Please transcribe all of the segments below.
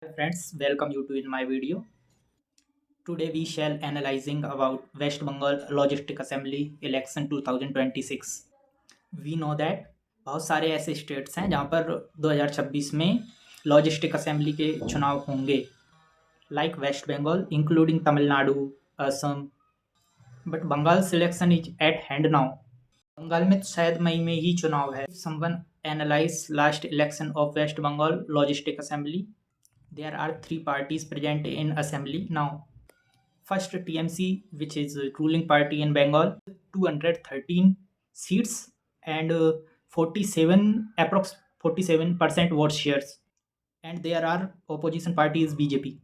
Friends, welcome you to in my video. Today we shall analyzing about West Bengal Logistic Assembly election 2026. We know that बहुत सारे ऐसे states हैं जहां पर 2026 में लॉजिस्टिक असेंबली के चुनाव होंगे, like West Bengal including Tamil Nadu, Assam. But Bengal selection is at hand now. Bengal में तो शायद मई में ही चुनाव है. Someone analyse last election of West Bengal logistic assembly. There are three parties present in assembly now. First, TMC, which is a ruling party in Bengal, 213 seats and 47 approx 47% vote shares. And there are opposition party is BJP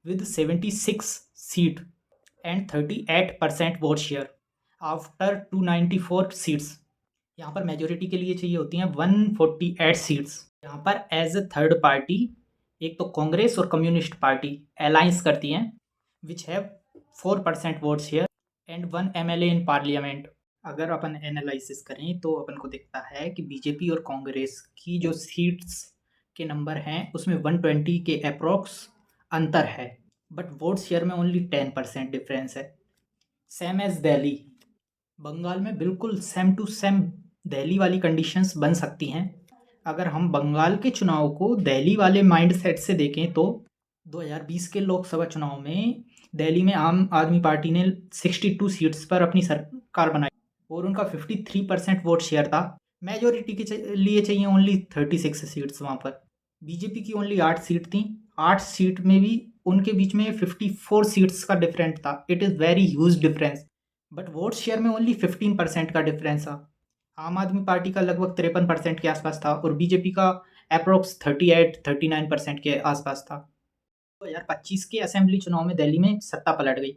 with 76 seat and 38% vote share after 294 seats. यहाँ पर majority के लिए चाहिए होती हैं 148 seats. यहाँ पर as a third party एक तो कांग्रेस और कम्युनिस्ट पार्टी अलायंस करती हैं, which have 4% vote share and 1 MLA in parliament. अगर अपन एनालिसिस करें तो अपन को दिखता है कि बीजेपी और कांग्रेस की जो सीट्स के नंबर हैं उसमें 120 के अप्रॉक्स अंतर है, बट वोट शेयर में ओनली 10% डिफरेंस है. Same as Delhi. बंगाल में बिल्कुल सेम टू सेम दिल्ली वाली कंडीशंस बन सकती हैं. अगर हम बंगाल के चुनाव को दिल्ली वाले माइंडसेट से देखें तो 2020 के लोकसभा चुनाव में दिल्ली में आम आदमी पार्टी ने 62 सीट्स पर अपनी सरकार बनाई और उनका 53% वोट शेयर था. मेजोरिटी के लिए चाहिए ओनली 36 सीट्स. वहाँ पर बीजेपी की ओनली 8 सीट थी. 8 सीट में भी उनके बीच में 54 सीट्स का डिफरेंट था. It is very huge difference. But vote share में ओनली 15% का डिफरेंस था. आम आदमी पार्टी का लगभग 53% के आसपास था और बीजेपी का अप्रोक्स 38-39% के आसपास था. 2025 के असेंबली चुनाव में दिल्ली में सत्ता पलट गई.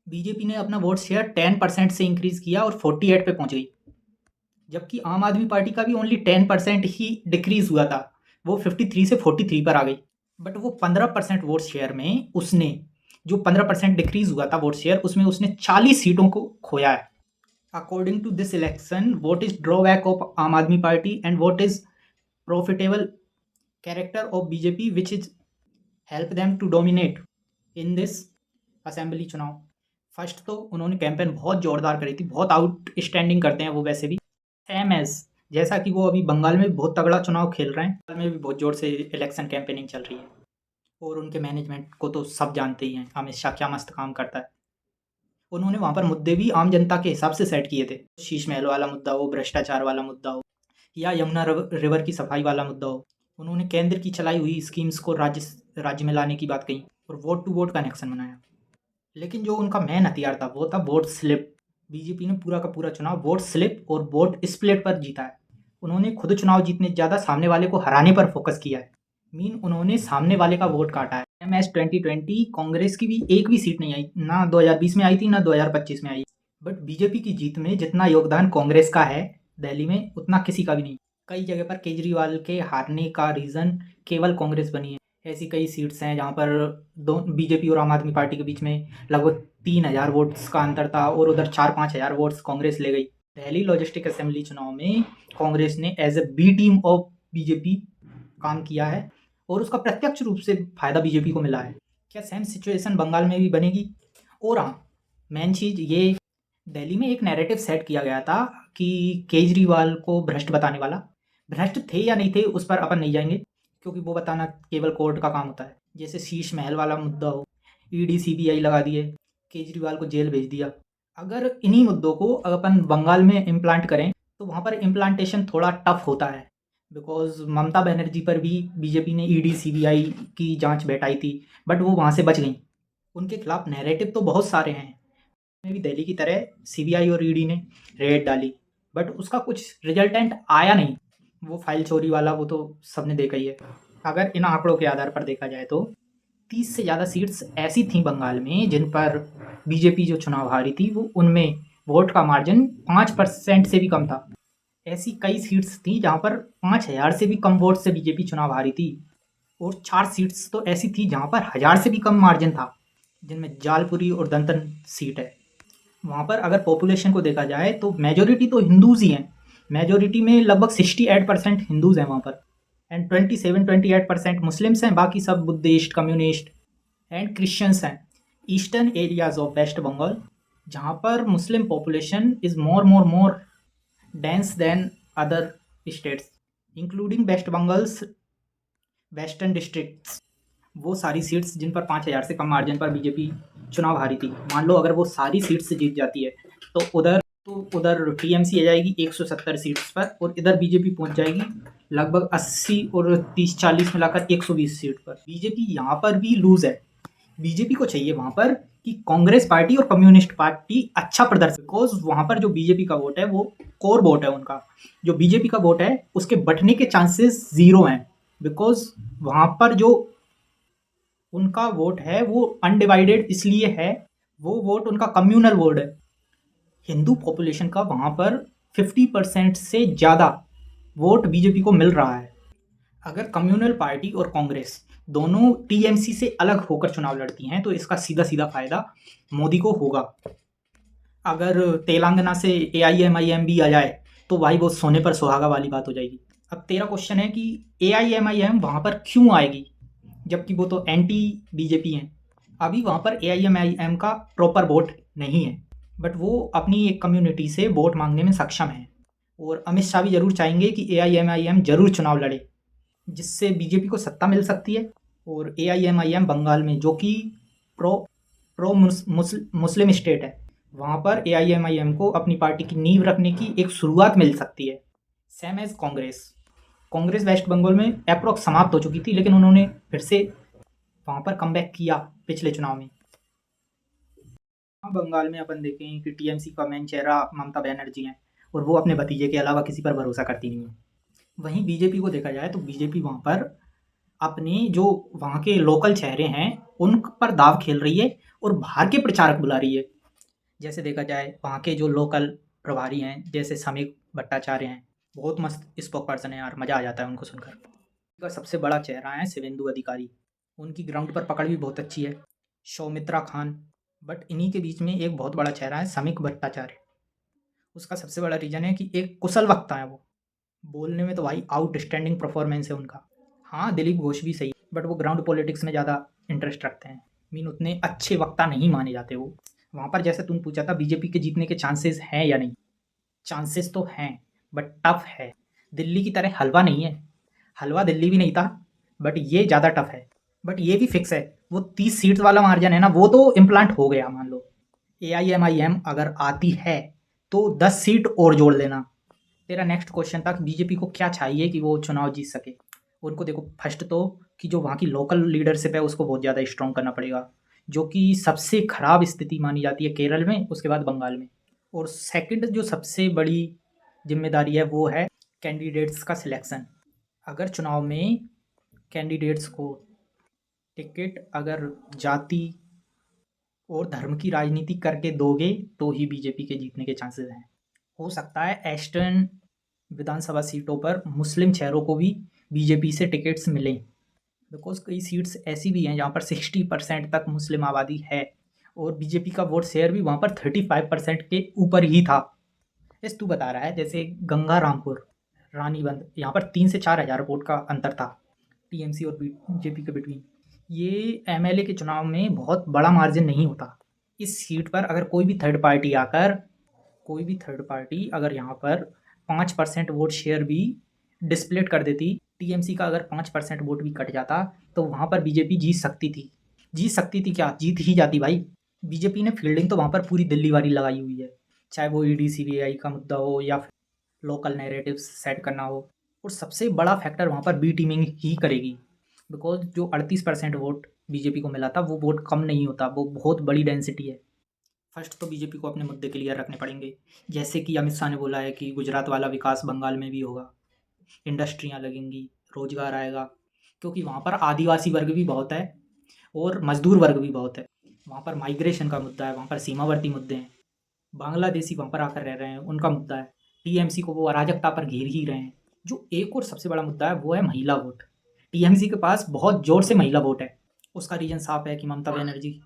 बीजेपी ने अपना वोट शेयर 10% से इंक्रीज किया और 48 पे पहुंच गई, जबकि आम आदमी पार्टी का भी ओनली 10% ही डिक्रीज हुआ था. वो 53 से 43 पर आ गई. बट वो 15% वोट शेयर में उसने जो 15% डिक्रीज हुआ था वोट शेयर, उसमें उसने 40 सीटों को खोया है. According to this election, what is drawback of Aam Aadmi Party and what is profitable character of BJP, which is help them to dominate in this assembly चुनाव. फर्स्ट तो उन्होंने कैंपेन बहुत जोरदार करी थी. बहुत आउटस्टैंडिंग करते हैं वो वैसे भी. सेम एज जैसा कि वो अभी बंगाल में बहुत तगड़ा चुनाव खेल रहे हैं, बंगाल में भी बहुत जोर से इलेक्शन कैंपेनिंग चल रही है. और उनके मैनेजमेंट को तो सब जानते ही हैं, अमित शाह क्या मस्त काम करता है. उन्होंने वहाँ पर मुद्दे भी आम जनता के हिसाब से सेट किए थे. शीश महल वाला मुद्दा हो, भ्रष्टाचार वाला मुद्दा हो, या यमुना रिवर की सफाई वाला मुद्दा हो, उन्होंने केंद्र की चलाई हुई स्कीम्स को राज्य में लाने की बात कही और वोट टू वोट कनेक्शन बनाया. लेकिन जो उनका मेन हथियार था वो था वोट स्लिप. बीजेपी ने पूरा का पूरा चुनाव वोट स्लिप और वोट स्प्लिट पर जीता है. उन्होंने खुद चुनाव जीतने से ज़्यादा सामने वाले को हराने पर फोकस किया है. उन्होंने सामने वाले का वोट काटा है. MS 2020 कांग्रेस की भी एक भी सीट नहीं आई, ना 2020 में आई थी ना 2025 में आई. बट बीजेपी की जीत में जितना योगदान कांग्रेस का है दिल्ली में, उतना किसी का भी नहीं. कई जगह पर केजरीवाल के हारने का रीज़न केवल कांग्रेस बनी है. ऐसी कई सीट्स हैं जहाँ पर बीजेपी और आम आदमी पार्टी के बीच में लगभग 3,000 वोट्स का अंतर था और उधर 4-5 हज़ार वोट्स कांग्रेस ले गई. दिल्ली लॉजिस्टिक असेंबली चुनाव में कांग्रेस ने as a B team of BJP काम किया है और उसका प्रत्यक्ष रूप से फायदा बीजेपी को मिला है. क्या सेम सिचुएशन बंगाल में भी बनेगी? और हाँ, मेन चीज़ ये, दिल्ली में एक नैरेटिव सेट किया गया था कि केजरीवाल को भ्रष्ट बताने वाला. भ्रष्ट थे या नहीं थे उस पर अपन नहीं जाएंगे, क्योंकि वो बताना केवल कोर्ट का काम होता है. जैसे शीश महल वाला मुद्दा हो, ED CBI लगा दिए, केजरीवाल को जेल भेज दिया. अगर इन्हीं मुद्दों को अपन बंगाल में इम्प्लांट करें तो वहाँ पर इम्प्लांटेशन थोड़ा टफ होता है. बिकॉज ममता बनर्जी पर भी बीजेपी ने ED CBI की जांच बैठाई थी, बट वो वहाँ से बच गई. उनके खिलाफ नैरेटिव तो बहुत सारे हैं. में भी दिल्ली की तरह CBI और ED ने रेड डाली, बट उसका कुछ रिजल्टेंट आया नहीं. वो फाइल चोरी वाला वो तो सबने देखा ही है. अगर इन आंकड़ों के आधार पर देखा जाए तो 30 से ज़्यादा सीट्स ऐसी थी बंगाल में जिन पर बीजेपी जो चुनाव हारी थी, वो उनमें वोट का मार्जिन 5% से भी कम था. ऐसी कई सीट्स थी जहाँ पर 5,000 से भी कम वोट से बीजेपी चुनाव हारी थी. और 4 सीट्स तो ऐसी थी जहाँ पर 1,000 से भी कम मार्जिन था, जिनमें जालपुरी और दंतन सीट है. वहाँ पर अगर पॉपुलेशन को देखा जाए तो मेजोरिटी तो हिंदूज़ ही हैं. मेजोरिटी में लगभग 68% हिंदूज़ हैं वहाँ पर. एंड 27-28% मुस्लिम्स हैं, बाकी सब बुद्धिस्ट, कम्युनिस्ट एंड क्रिश्चियंस हैं। Eastern areas of West Bengal, जहाँ पर Muslim population is more dense than other states including West Bengal's western districts. वो सारी सीट्स जिन पर 5,000 से कम मार्जिन पर बीजेपी चुनाव हारी थी, मान लो अगर वो सारी सीट्स जीत जाती है तो उधर टीएमसी आ जाएगी 170 सीट्स पर, और इधर बीजेपी पहुंच जाएगी लगभग 80 और 30-40 मिलाकर 120 सीट पर। बीजेपी यहाँ पर भी लूज है। बीजेपी को चाहिए वहाँ पर कि कांग्रेस पार्टी और कम्युनिस्ट पार्टी अच्छा प्रदर्शन, बिकॉज वहाँ पर जो बीजेपी का वोट है वो कोर वोट है उनका। जो बीजेपी का वोट है उसके बटने के चांसेस जीरो हैं, बिकॉज वहाँ पर जो उनका वोट है वो अनडिवाइडेड इसलिए है, वो वोट उनका कम्युनल वोट है। हिंदू पॉपुलेशन का वहाँ पर 50% से ज़्यादा वोट बीजेपी को मिल रहा है। अगर कम्युनल पार्टी और कांग्रेस दोनों टीएमसी से अलग होकर चुनाव लड़ती हैं तो इसका सीधा सीधा फायदा मोदी को होगा। अगर तेलंगाना से एआईएमआईएम भी आ जाए तो भाई वो सोने पर सुहागा वाली बात हो जाएगी। अब तेरा क्वेश्चन है कि एआईएमआईएम वहाँ पर क्यों आएगी, जबकि वो तो एंटी बीजेपी हैं। अभी वहाँ पर एआईएमआईएम का प्रॉपर वोट नहीं है, बट वो अपनी एक कम्युनिटी से वोट मांगने में सक्षम है, और अमित शाह भी जरूर चाहेंगे कि एआईएमआईएम जरूर चुनाव लड़े, जिससे बीजेपी को सत्ता मिल सकती है। और एआईएमआईएम बंगाल में जो कि प्रो मुस्लिम स्टेट है, वहाँ पर एआईएमआईएम को अपनी पार्टी की नींव रखने की एक शुरुआत मिल सकती है। सेम एज कांग्रेस वेस्ट बंगाल में अप्रोक्स समाप्त हो चुकी थी, लेकिन उन्होंने फिर से वहाँ पर कमबैक किया पिछले चुनाव में। बंगाल में अपन देखें कि टीएमसी का मेन चेहरा ममता बनर्जी हैं, और वो अपने भतीजे के अलावा किसी पर भरोसा करती नहीं है। वहीं बीजेपी को देखा जाए तो बीजेपी वहाँ पर अपने जो वहाँ के लोकल चेहरे हैं उन पर दाव खेल रही है और बाहर के प्रचारक बुला रही है। जैसे देखा जाए वहाँ के जो लोकल प्रभारी हैं, जैसे समीक भट्टाचार्य हैं, बहुत मस्त स्पोक पर्सन है यार, मज़ा आ जाता है उनको सुनकर। उनका सबसे बड़ा चेहरा है शिवेंदु अधिकारी, उनकी ग्राउंड पर पकड़ भी बहुत अच्छी है। सौमित्रा खान, बट इन्हीं के बीच में एक बहुत बड़ा चेहरा है समीक भट्टाचार्य। उसका सबसे बड़ा रीज़न है कि एक कुशल वक्ता है वो, बोलने में तो भाई आउटस्टैंडिंग परफॉर्मेंस है उनका। हाँ, दिलीप घोष भी सही, बट वो ग्राउंड पॉलिटिक्स में ज़्यादा इंटरेस्ट रखते हैं, मीन उतने अच्छे वक्ता नहीं माने जाते वो। वहाँ पर जैसे तुम पूछा था बीजेपी के जीतने के चांसेस हैं या नहीं, चांसेस तो हैं बट टफ है। दिल्ली की तरह हलवा नहीं है, हलवा दिल्ली भी नहीं था, बट ये ज़्यादा टफ है। बट ये भी फिक्स है, वो 30 सीट वाला मार्जिन है ना, वो तो इम्प्लांट हो गया। मान लो एआईएमआईएम अगर आती है तो 10 सीट और जोड़ लेना। तेरा नेक्स्ट क्वेश्चन था कि बीजेपी को क्या चाहिए कि वो चुनाव जीत सके। उनको देखो, फर्स्ट तो कि जो वहाँ की लोकल लीडरशिप है उसको बहुत ज़्यादा स्ट्रॉन्ग करना पड़ेगा, जो कि सबसे ख़राब स्थिति मानी जाती है केरल में, उसके बाद बंगाल में। और सेकंड जो सबसे बड़ी जिम्मेदारी है वो है कैंडिडेट्स का सिलेक्शन। अगर चुनाव में कैंडिडेट्स को टिकट अगर जाति और धर्म की राजनीति करके दोगे तो ही बीजेपी के जीतने के चांसेस हैं। हो सकता है ईस्टर्न विधानसभा सीटों पर मुस्लिम चेहरों को भी बीजेपी से टिकट्स मिलें, बिकॉज कई सीट्स ऐसी भी हैं जहाँ पर 60% तक मुस्लिम आबादी है, और बीजेपी का वोट शेयर भी वहाँ पर 35% के ऊपर ही था। इस तू बता रहा है जैसे गंगा रामपुर, रानीबंद, यहाँ पर 3 से 4 हज़ार वोट का अंतर था टीएमसी और बीजेपी के बिटवीन। ये एमएलए के चुनाव में बहुत बड़ा मार्जिन नहीं होता। इस सीट पर अगर कोई भी थर्ड पार्टी अगर यहाँ पर 5% वोट शेयर भी डिस्प्लेट कर देती, टीएमसी का अगर 5% वोट भी कट जाता, तो वहाँ पर बीजेपी जीत सकती थी क्या, जीत ही जाती भाई। बीजेपी ने फील्डिंग तो वहाँ पर पूरी दिल्ली वाली लगाई हुई है, चाहे वो ईडी सीबीआई का मुद्दा हो या फिर लोकल नैरेटिव्स सेट करना हो। और सबसे बड़ा फैक्टर वहाँ पर बी टीमिंग ही करेगी, बिकॉज जो 38% वोट बीजेपी को मिला था वो वोट कम नहीं होता, वो बहुत बड़ी डेंसिटी है। फर्स्ट तो बीजेपी को अपने मुद्दे क्लियर रखने पड़ेंगे, जैसे कि अमित शाह ने बोला है कि गुजरात वाला विकास बंगाल में भी होगा, इंडस्ट्रियाँ लगेंगी, रोजगार आएगा, क्योंकि वहाँ पर आदिवासी वर्ग भी बहुत है और मजदूर वर्ग भी बहुत है। वहाँ पर माइग्रेशन का मुद्दा है, वहाँ पर सीमावर्ती मुद्दे हैं, बांग्लादेशी वहाँ पर आकर रह रहे हैं, उनका मुद्दा है। टीएमसी को वो अराजकता पर घेर ही रहे हैं। जो एक और सबसे बड़ा मुद्दा है वो है महिला वोट। टीएमसी के पास बहुत जोर से महिला वोट है, उसका रीजन साफ है कि ममता बनर्जी।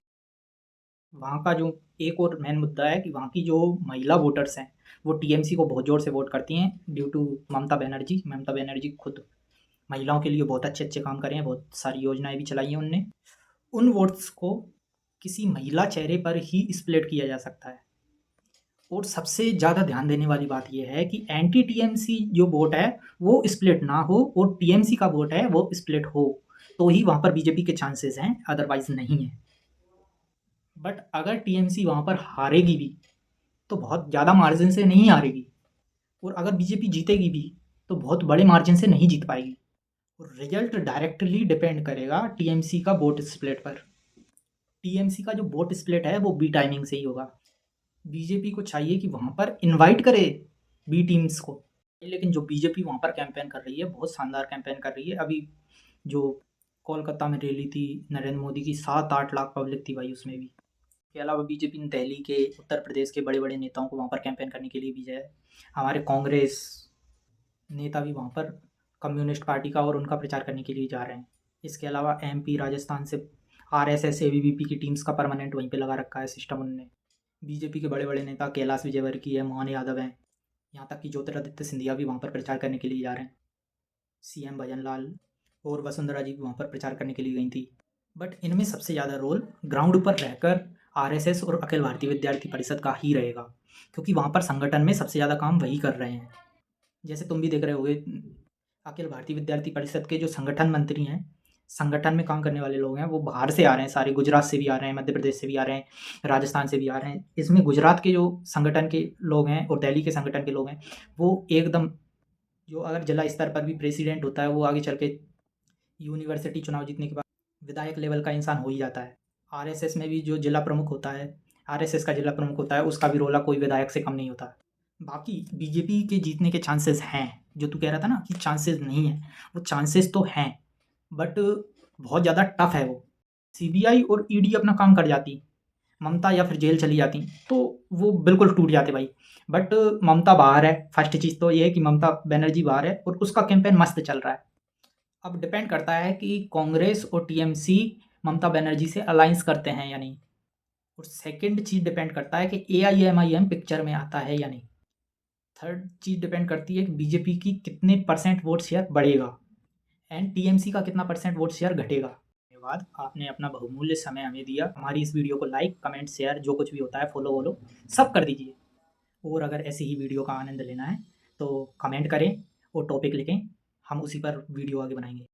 वहाँ का जो एक और मेन मुद्दा है कि वहाँ की जो महिला वोटर्स हैं वो टीएमसी को बहुत ज़ोर से वोट करती हैं ड्यू टू ममता बनर्जी खुद महिलाओं के लिए बहुत अच्छे काम करे हैं, बहुत सारी योजनाएं भी चलाई हैं उनने। उन वोट्स को किसी महिला चेहरे पर ही स्प्लिट किया जा सकता है। और सबसे ज़्यादा ध्यान देने वाली बात यह है कि एंटी टीएमसी जो वोट है वो स्प्लिट ना हो और टीएमसी का वोट है वो स्प्लिट हो, तो ही वहाँ पर बीजेपी के चांसेस हैं, अदरवाइज नहीं है। बट अगर टीएमसी वहाँ पर हारेगी भी तो बहुत ज़्यादा मार्जिन से नहीं हारेगी, और अगर बीजेपी जीतेगी भी तो बहुत बड़े मार्जिन से नहीं जीत पाएगी। और रिजल्ट डायरेक्टली डिपेंड करेगा टीएमसी का वोट स्प्लिट पर। टीएमसी का जो वोट स्प्लिट है वो बी टाइमिंग से ही होगा। बीजेपी को चाहिए कि वहाँ पर इनवाइट करे बी टीम्स को, लेकिन जो बीजेपी वहाँ पर कैंपेन कर रही है बहुत शानदार कैंपेन कर रही है। अभी जो कोलकाता में रैली थी नरेंद्र मोदी की, 7-8 लाख पब्लिक थी भाई उसमें भी। इसके अलावा बीजेपी ने दिल्ली के, उत्तर प्रदेश के बड़े बड़े नेताओं को वहाँ पर कैंपेन करने के लिए भेजा है। हमारे कांग्रेस नेता भी वहाँ पर कम्युनिस्ट पार्टी का और उनका प्रचार करने के लिए जा रहे हैं। इसके अलावा एमपी राजस्थान से आरएसएस एबीवीपी की टीम्स का परमानेंट वहीं पे लगा रखा है सिस्टम उनने। बीजेपी के बड़े बड़े नेता कैलाश विजयवर्गीय है, मोहन यादव हैं, यहाँ तक कि ज्योतिरादित्य सिंधिया भी वहाँ पर प्रचार करने के लिए जा रहे हैं। सीएम भजन लाल और वसुंधरा जी भी वहाँ पर प्रचार करने के लिए गई थी। बट इनमें सबसे ज़्यादा रोल ग्राउंड पर रहकर आरएसएस और अखिल भारतीय विद्यार्थी परिषद का ही रहेगा, क्योंकि वहाँ पर संगठन में सबसे ज़्यादा काम वही कर रहे हैं। जैसे तुम भी देख रहे होगे, अखिल भारतीय विद्यार्थी परिषद के जो संगठन मंत्री हैं, संगठन में काम करने वाले लोग हैं, वो बाहर से आ रहे हैं सारे, गुजरात से भी आ रहे हैं, मध्य प्रदेश से भी आ रहे हैं, राजस्थान से भी आ रहे हैं। इसमें गुजरात के जो संगठन के लोग हैं और दिल्ली के संगठन के लोग हैं, वो एकदम, जो अगर जिला स्तर पर भी प्रेसिडेंट होता है वो आगे चल के यूनिवर्सिटी चुनाव जीतने के बाद विधायक लेवल का इंसान हो ही जाता है। आरएसएस में भी जो जिला प्रमुख होता है, आरएसएस का जिला प्रमुख होता है, उसका भी रोला कोई विधायक से कम नहीं होता। बाकी बीजेपी के जीतने के चांसेस हैं, जो तू कह रहा था ना कि चांसेस नहीं है, वो चांसेस तो हैं, बट बहुत ज़्यादा टफ है वो। सीबीआई और ईडी अपना काम कर जाती, ममता या फिर जेल चली जाती, तो वो बिल्कुल टूट जाते भाई। बट ममता बाहर है, फर्स्ट चीज़ तो ये है कि ममता बनर्जी बाहर है और उसका कैंपेन मस्त चल रहा है। अब डिपेंड करता है कि कांग्रेस और टीएमसी ममता बनर्जी से अलायंस करते हैं या नहीं। और सेकंड चीज़ डिपेंड करता है कि एआईएमआईएम पिक्चर में आता है या नहीं। थर्ड चीज़ डिपेंड करती है कि बीजेपी की कितने परसेंट वोट शेयर बढ़ेगा एंड टीएमसी का कितना परसेंट वोट शेयर घटेगा। धन्यवाद, आपने अपना बहुमूल्य समय हमें दिया। हमारी इस वीडियो को लाइक, कमेंट, शेयर जो कुछ भी होता है, फॉलो वॉलो सब कर दीजिए। और अगर ऐसी ही वीडियो का आनंद लेना है तो कमेंट करें और टॉपिक लिखें, हम उसी पर वीडियो आगे बनाएंगे।